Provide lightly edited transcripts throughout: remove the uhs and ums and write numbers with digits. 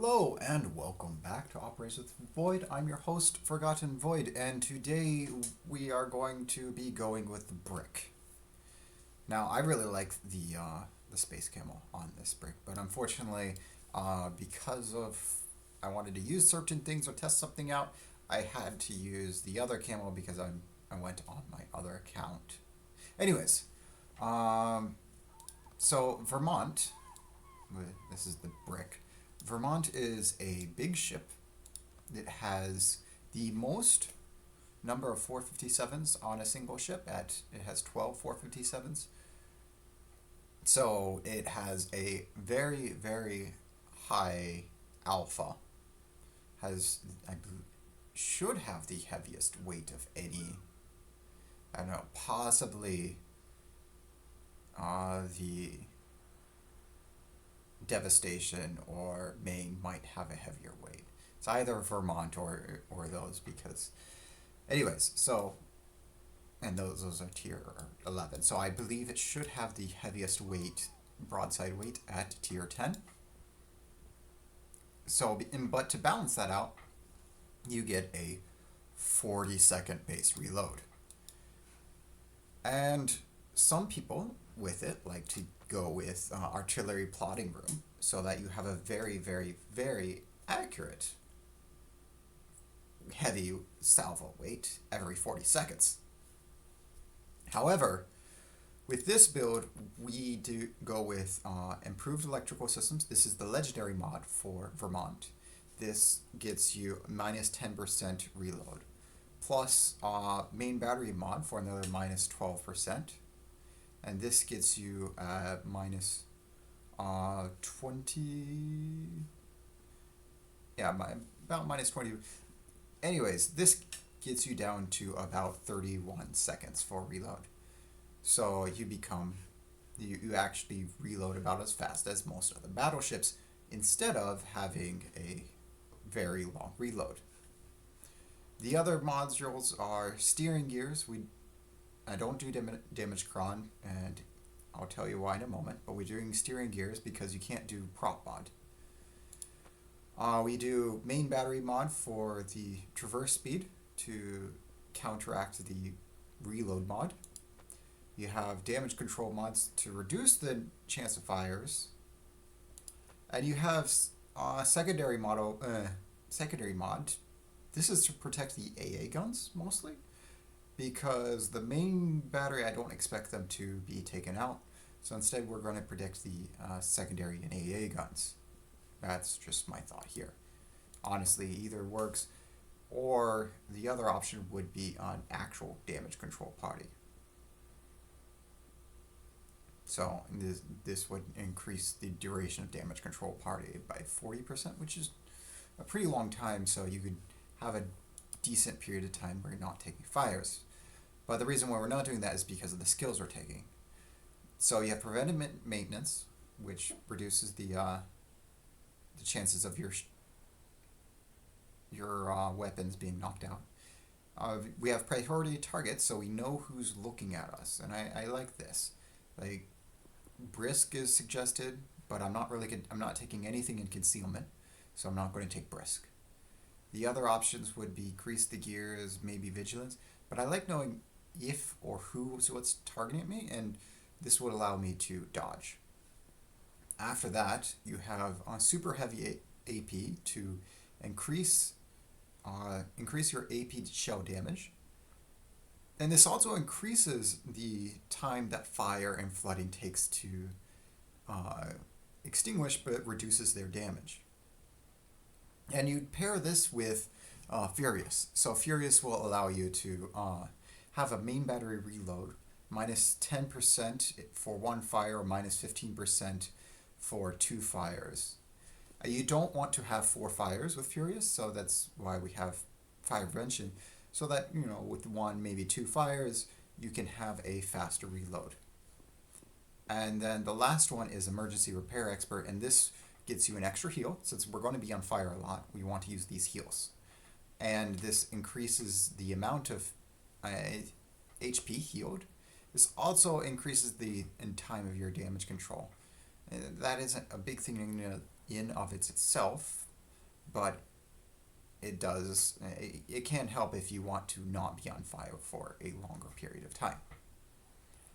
Hello and welcome back to Operations with Void. I'm your host, Forgotten Void, and today we are going to be going with the brick. Now, I really like the space camo on this brick, but unfortunately, because of I wanted to use certain things or test something out, I had to use the other camo because I went on my other account. Anyways, so Vermont, this is the brick. Vermont is a big ship. It has the most number of 457s on a single ship. It has 12 457s. So it has a very, very high alpha. Should have the heaviest weight of any. I don't know, possibly the Devastation or Maine might have a heavier weight. It's either Vermont or those because, anyways. So, and those are tier 11. So I believe it should have the heaviest weight, broadside weight at tier 10. So, but to balance that out, you get a 40-second base reload. And some people with it like to go with artillery plotting room so that you have a very, very, very accurate heavy salvo weight every 40 seconds. However, with this build, we do go with improved electrical systems. This is the legendary mod for Vermont. This gets you minus 10% reload, plus main battery mod for another minus 12%. And this gets you minus 20. Yeah, about minus 20. Anyways, this gets you down to about 31 seconds for reload. So you actually reload about as fast as most other battleships instead of having a very long reload. The other modules are steering gears. I don't do damage cron, and I'll tell you why in a moment, but we're doing steering gears because you can't do prop mod. We do main battery mod for the traverse speed to counteract the reload mod. You have damage control mods to reduce the chance of fires. And you have secondary mod. This is to protect the AA guns mostly, because the main battery, I don't expect them to be taken out. So instead we're going to predict the secondary and AA guns. That's just my thought here. Honestly, either works, or the other option would be an actual damage control party. So this would increase the duration of damage control party by 40%, which is a pretty long time, so you could have a decent period of time where you're not taking fires. But the reason why we're not doing that is because of the skills we're taking. So you have preventive maintenance, which reduces the chances of your weapons being knocked out. We have priority targets, so we know who's looking at us, and I like this. Like, brisk is suggested, but I'm not taking anything in concealment, so I'm not going to take brisk. The other options would be grease the gears, maybe vigilance, but I like knowing if or what's targeting me, and this would allow me to dodge. After that, you have super heavy AP to increase your AP shell damage, and this also increases the time that fire and flooding takes to extinguish, but reduces their damage. And you pair this with Furious. So Furious will allow you to have a main battery reload, minus 10% for one fire, or minus 15% for two fires. You don't want to have 4 fires with Furious, so that's why we have fire prevention, so that, with 1, maybe 2 fires, you can have a faster reload. And then the last one is Emergency Repair Expert, and this gets you an extra heal. Since we're going to be on fire a lot, we want to use these heals. And this increases the amount of HP healed. This also increases the time of your damage control. That isn't a big thing in of itself, but it can help if you want to not be on fire for a longer period of time.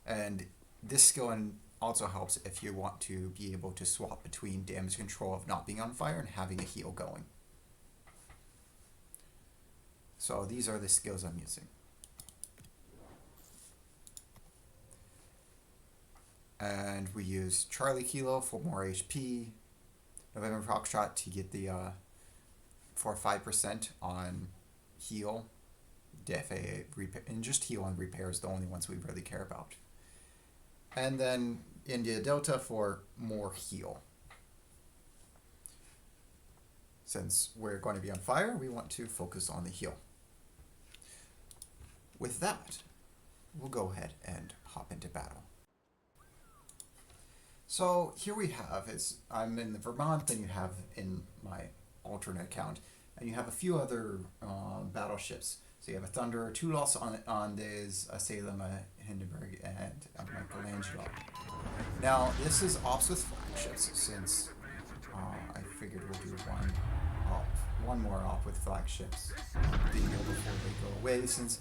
And this skill also helps if you want to be able to swap between damage control of not being on fire and having a heal going. So these are the skills I'm using. And we use Charlie Kilo for more HP, November Foxtrot to get the for 5% on heal, DFA, and just heal and repair is the only ones we really care about. And then India Delta for more heal. Since we're going to be on fire, we want to focus on the heal. With that, we'll go ahead and hop into battle. So here we have, I'm in the Vermont, then you have in my alternate account, and you have a few other battleships. So you have a Thunder, two Los Andes, a Salem, a Hindenburg, and a Michelangelo. Now this is ops with flagships, since I figured we'll do one more op with flagships before they go away, since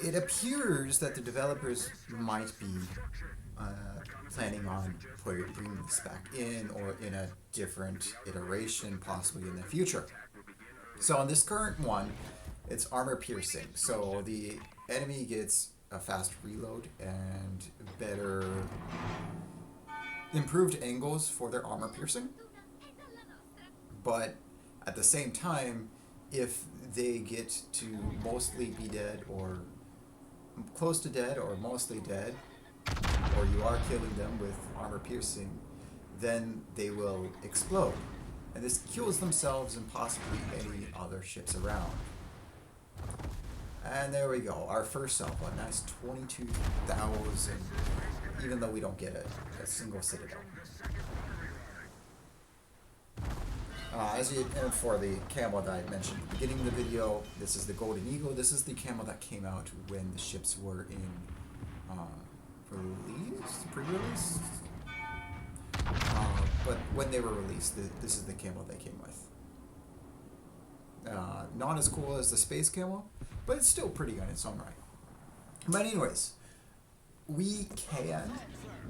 it appears that the developers might be planning on bringing this back in, or in a different iteration possibly in the future. So on this current one, it's armor piercing. So the enemy gets a fast reload and better improved angles for their armor piercing. But at the same time, if they get to mostly be dead, or close to dead, or mostly dead, or you are killing them with armor piercing, then they will explode. And this kills themselves and possibly any other ships around. And there we go, our first salvo, a nice 22,000, even though we don't get a single citadel. And for the camo that I mentioned at the beginning of the video, this is the Golden Eagle. This is the camo that came out when the ships were in pre-release. But when they were released, this is the camo they came with. Not as cool as the space camo, but it's still pretty on its own right. But anyways, we can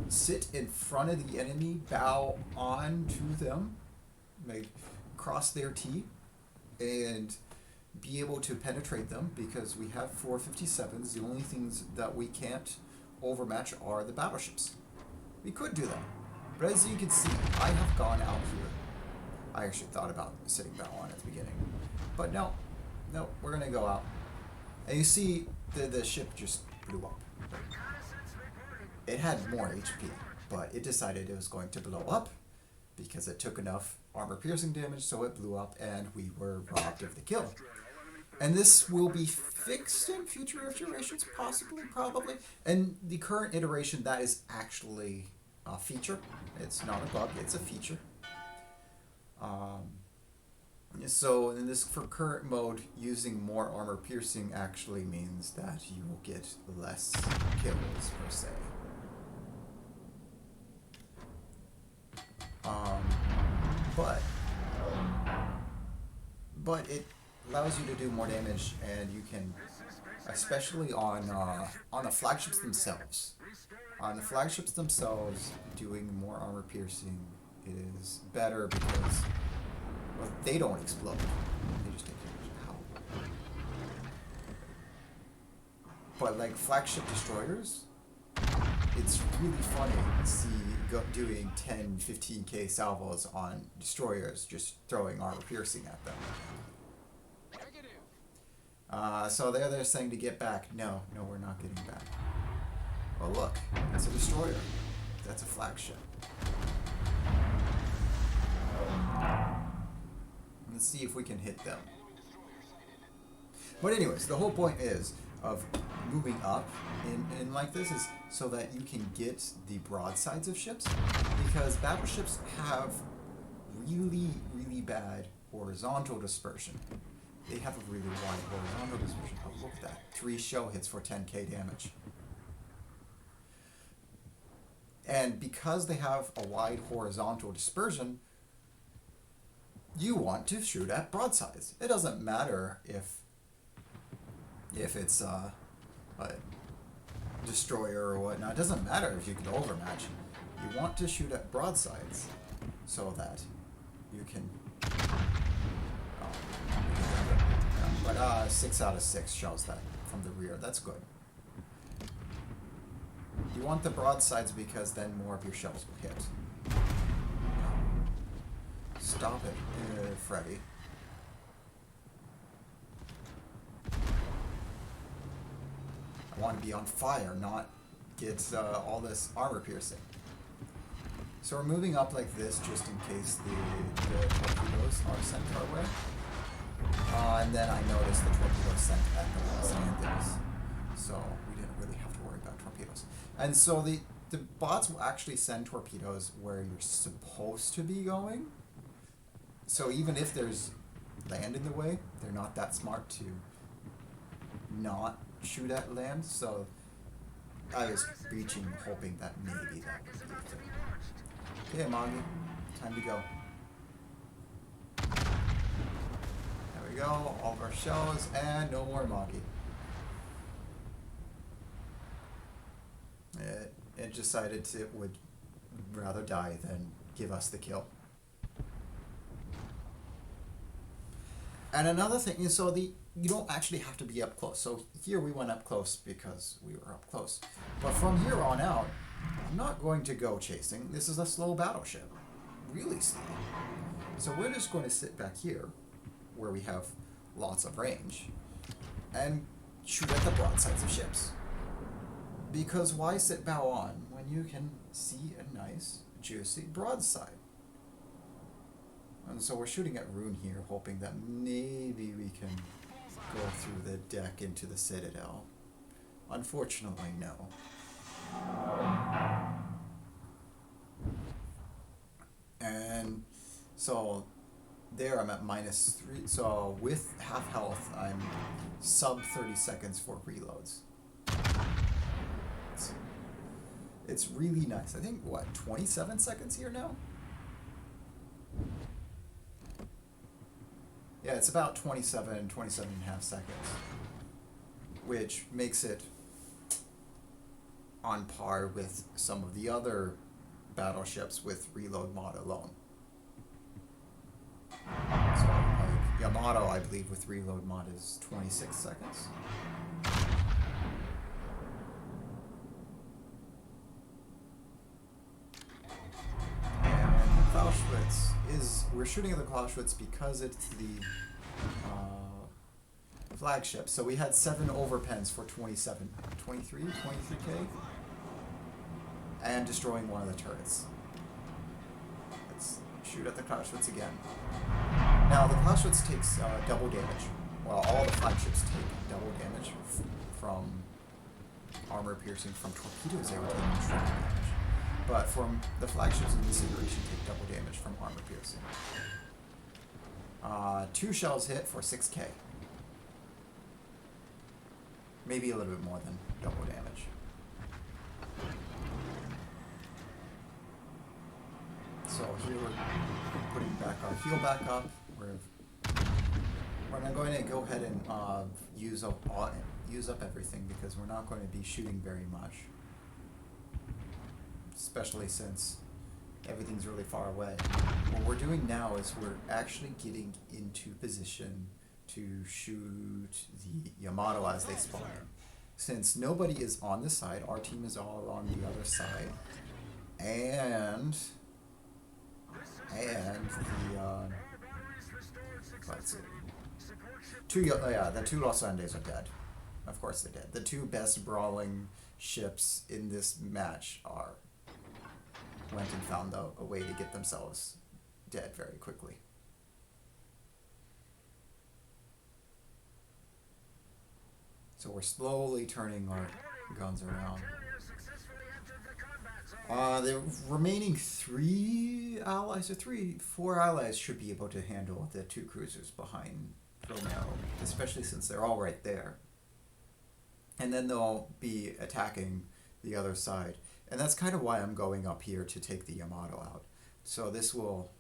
sit in front of the enemy, bow on to them, cross their T, and be able to penetrate them, because we have 457s. The only things that we can't overmatch are the battleships. We could do that, but as you can see, I have gone out here. I actually thought about sitting bow on at the beginning, but no, we're gonna go out. And you see the ship just blew up. It had more HP, but it decided it was going to blow up because it took enough armor piercing damage, so it blew up and we were robbed of the kill. And this will be fixed in future iterations, possibly, probably. And the current iteration, that is actually a feature. It's not a bug, it's a feature. So in this, for current mode, using more armor piercing actually means that you will get less kills per se. But it allows you to do more damage, and you can, especially on the flagships themselves. On the flagships themselves, doing more armor piercing is better because, well, they don't explode. They just take damage. Ow. But like flagship destroyers, it's really funny to see doing 10, 15k salvos on destroyers, just throwing armor piercing at them. So they're saying to get back. No, we're not getting back. Well, look, that's a destroyer. That's a flagship. Let's see if we can hit them. But anyways, the whole point of moving up in like this is so that you can get the broadsides of ships, because battleships have really, really bad horizontal dispersion. They have a really wide horizontal dispersion. Oh, look at that. 3 shell hits for 10k damage. And because they have a wide horizontal dispersion, you want to shoot at broadsides. It doesn't matter if it's a destroyer or whatnot. It doesn't matter if you can overmatch. You want to shoot at broadsides so that you can. But 6 out of 6 shows that from the rear. That's good. You want the broadsides because then more of your shells will hit. Stop it, Freddy. I want to be on fire, not get all this armor piercing. So we're moving up like this just in case the torpedoes are sent our way. And then I noticed the torpedoes sent at the Los Angeles. So we didn't really have to worry about torpedoes. And so the bots will actually send torpedoes where you're supposed to be going. So even if there's land in the way, they're not that smart to not shoot at land. So I was breaching, hoping that maybe that would be the thing. Okay, Amagi, time to go. There we go, all of our shells, and no more Amagi. It decided it would rather die than give us the kill. And another thing is, you don't actually have to be up close. So here we went up close because we were up close. But from here on out, I'm not going to go chasing. This is a slow battleship. Really slow. So we're just going to sit back here, where we have lots of range, and shoot at the broadsides of ships. Because why sit bow on when you can see a nice, juicy broadside? And so we're shooting at Rune here, hoping that maybe we can go through the deck into the Citadel. Unfortunately, no. And so there I'm at -3. So with half health, I'm sub 30 seconds for reloads. It's really nice. I think, what, 27 seconds here now? Yeah, it's about 27 and a half seconds, which makes it on par with some of the other battleships with reload mod alone. So, like, Yamato, I believe, with reload mod is 26 seconds. Clausewitz is, we're shooting at the Clausewitz because it's the flagship. So we had 7 overpens for 23K, and destroying one of the turrets. Let's shoot at the Clausewitz again. Now the Clausewitz takes double damage. Well, all the flagships take double damage from armor piercing from torpedoes. They were taking triple damage. But from the flagships in this iteration take double damage from armor piercing. 2 shells hit for 6K. Maybe a little bit more than double damage. So here we're putting back our fuel back up. We're not going to go ahead and use up everything because we're not going to be shooting very much. Especially since everything's really far away. What we're doing now is we're actually getting into position to shoot the Yamato as they spawn. Since nobody is on this side, our team is all on the other side, and the let's see, the 2 Los Andes are dead. Of course they're dead. The 2 best brawling ships in this match went and found a way to get themselves dead very quickly. So we're slowly turning our guns around. The remaining 4 allies should be able to handle the 2 cruisers behind Romero, especially since they're all right there. And then they'll be attacking the other side. And that's kind of why I'm going up here to take the Yamato out. So this will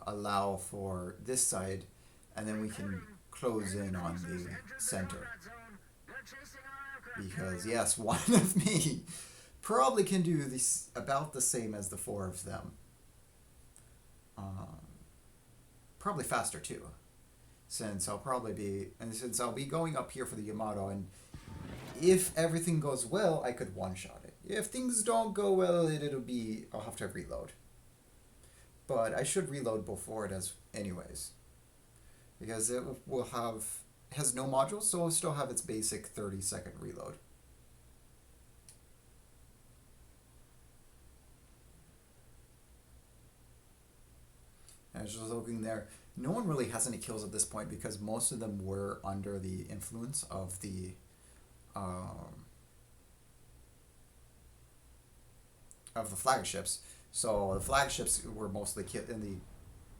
allow for this side, and then we can close in on the center. Because yes, one of me probably can do this about the same as the four of them. Probably faster too, since I'll be going up here for the Yamato, and if everything goes well, I could one-shot it. If things don't go well, I'll have to reload. But I should reload before it anyways, because it has no modules, so it'll still have its basic 30-second reload. I was just looking there. No one really has any kills at this point because most of them were under the influence of the flagships. So the flagships were mostly killed, and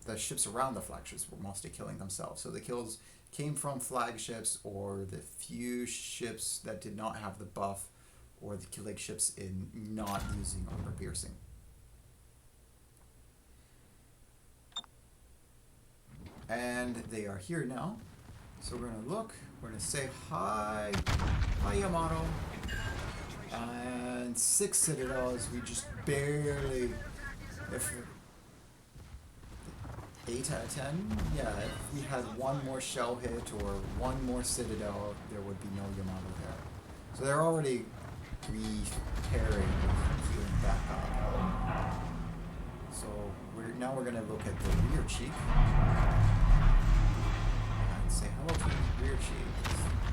the ships around the flagships were mostly killing themselves. So the kills came from flagships or the few ships that did not have the buff, or the killing ships in not using armor piercing. And they are here now. So we're gonna look, we're gonna say hi Yamato. And 6 citadels, we just barely, if 8 out of 10, yeah, if we had one more shell hit or one more citadel, there would be no Yamato there. So they're already repairing, healing back up. So now we're gonna look at the rear cheek. Say hello to the rear cheek.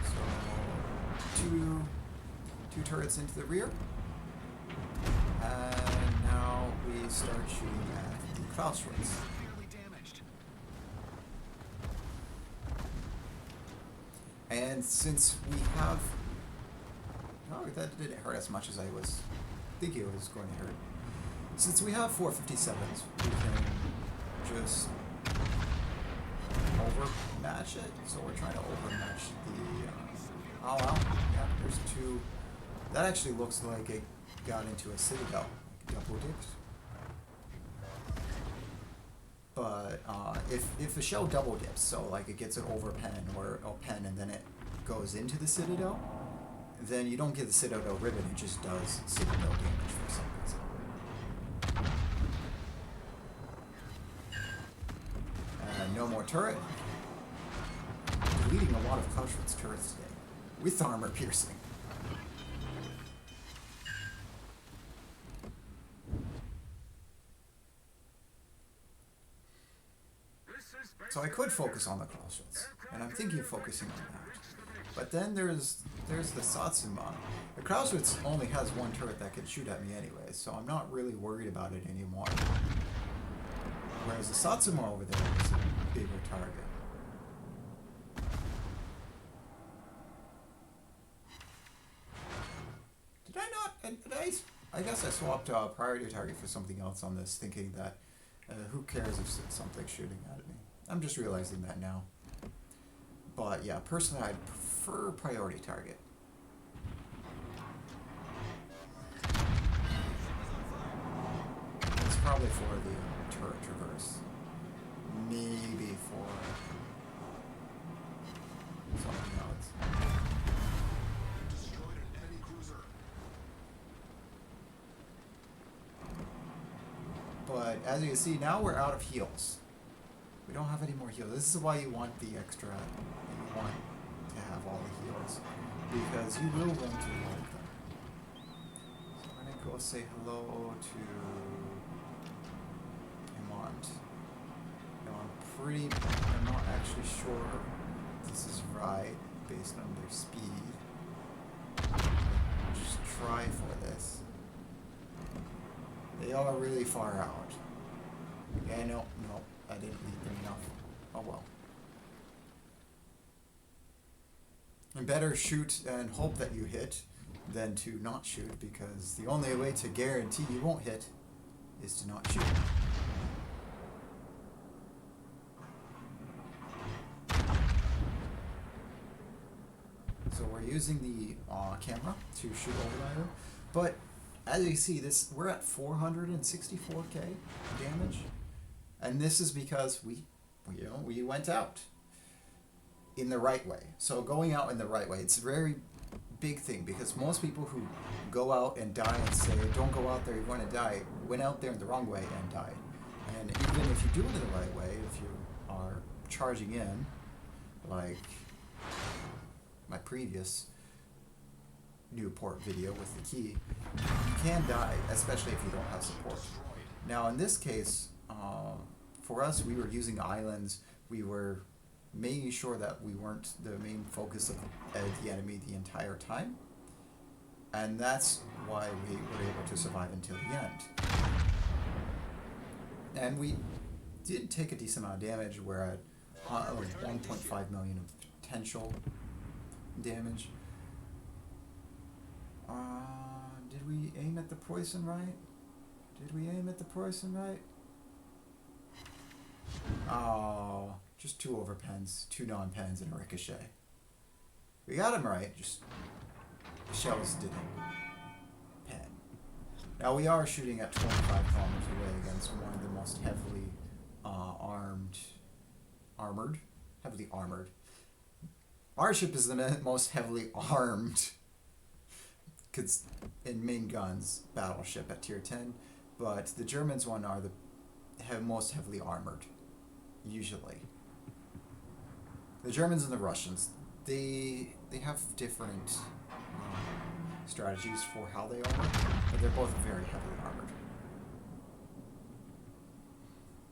So two turrets into the rear, and now we start shooting at the crossroads. And since we have, that didn't hurt as much as I was thinking it was going to hurt. Since we have 457s, we can just overmatch it. So we're trying to overmatch the. Oh well, yeah. There's 2. That actually looks like it got into a citadel, double dipped. But if a shell double dips, so like it gets an overpen or a pen and then it goes into the citadel, then you don't get the citadel ribbon. It just does citadel damage for some reason. No more turret. Deleting a lot of Clausewitz turrets today with armor piercing. So I could focus on the Clausewitz, and I'm thinking of focusing on that. But then there's the Satsuma. The Clausewitz only has one turret that can shoot at me anyway, so I'm not really worried about it anymore. Whereas the Satsuma over there is a bigger target. Did I not? I guess I swapped priority target for something else on this, thinking that who cares if something's shooting at me. I'm just realizing that now. But yeah, personally, I'd prefer priority target. It's probably for the turret traverse. Maybe for something else. Destroyed an enemy cruiser. But as you can see, now we're out of heals. We don't have any more heals. This is why you want the extra. You want to have all the heals, because you will run through all of them. So I'm gonna go say hello to Vermont. I'm not actually sure if this is right based on their speed. Just try for this. They are really far out. Yeah, no, I didn't leave them enough. Oh well. And better shoot and hope that you hit than to not shoot, because the only way to guarantee you won't hit is to not shoot. So we're using the camera to shoot over there, but as you see, we're at 464k damage. And this is because we went out in the right way. So going out in the right way, it's a very big thing, because most people who go out and die and say, don't go out there, you're going to die, went out there in the wrong way and died. And even if you do it in the right way, if you are charging in, like my previous Newport video with the key, you can die, especially if you don't have support. Now in this case, for us, we were using islands. We were making sure that we weren't the main focus of the enemy the entire time. And that's why we were able to survive until the end. And we did take a decent amount of damage. We're at 1.5 million of potential damage. Did we aim at the poison right? Did we aim at the poison right? Oh, just 2 overpens, 2 non-pens, and a ricochet. We got him right, just the shells didn't pen. Now we are shooting at 25 kilometers away against one of the most heavily heavily armored. Our ship is the most heavily armed in main guns battleship at tier 10, but the Germans one are the most heavily armored, usually. The Germans and the Russians, they have different strategies for how they armor, but they're both very heavily armored.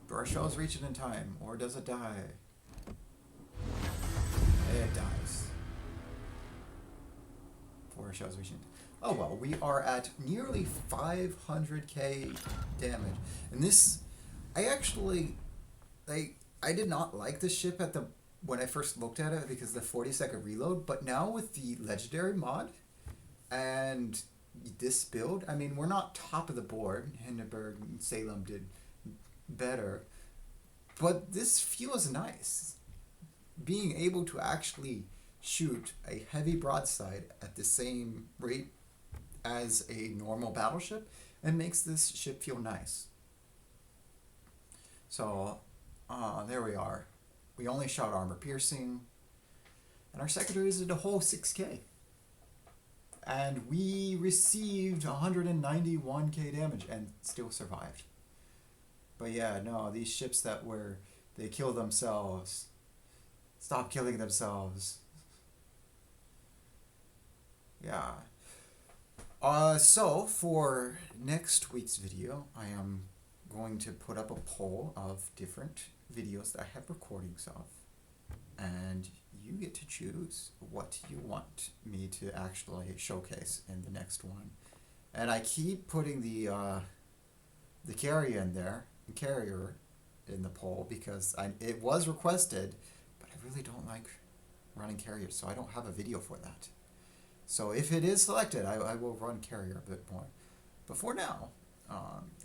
Do our shells reach it in time, or does it die? It dies. For our shells reaching. Oh well, we are at nearly 500k damage, and this, I did not like this ship when I first looked at it because of the 40-second reload, but now with the legendary mod and this build, I mean, we're not top of the board. Hindenburg and Salem did better, but this feels nice. Being able to actually shoot a heavy broadside at the same rate as a normal battleship, and makes this ship feel nice. So, there we are. We only shot armor piercing, and our secondaries did a whole 6k. And we received 191k damage and still survived. But yeah, no, these ships they kill themselves. Stop killing themselves. Yeah. So for next week's video, I am going to put up a poll of different videos that I have recordings of, and you get to choose what you want me to actually showcase in the next one. And I keep putting the carrier in the poll because it was requested, but I really don't like running carriers, so I don't have a video for that. So if it is selected, I will run carrier a bit more. But for now,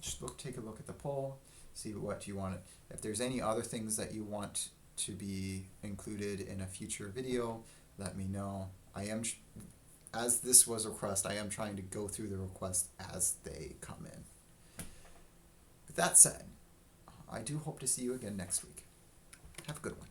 just take a look at the poll, see what you want. If there's any other things that you want to be included in a future video, let me know. As this was a request, I am trying to go through the requests as they come in. With that said, I do hope to see you again next week. Have a good one.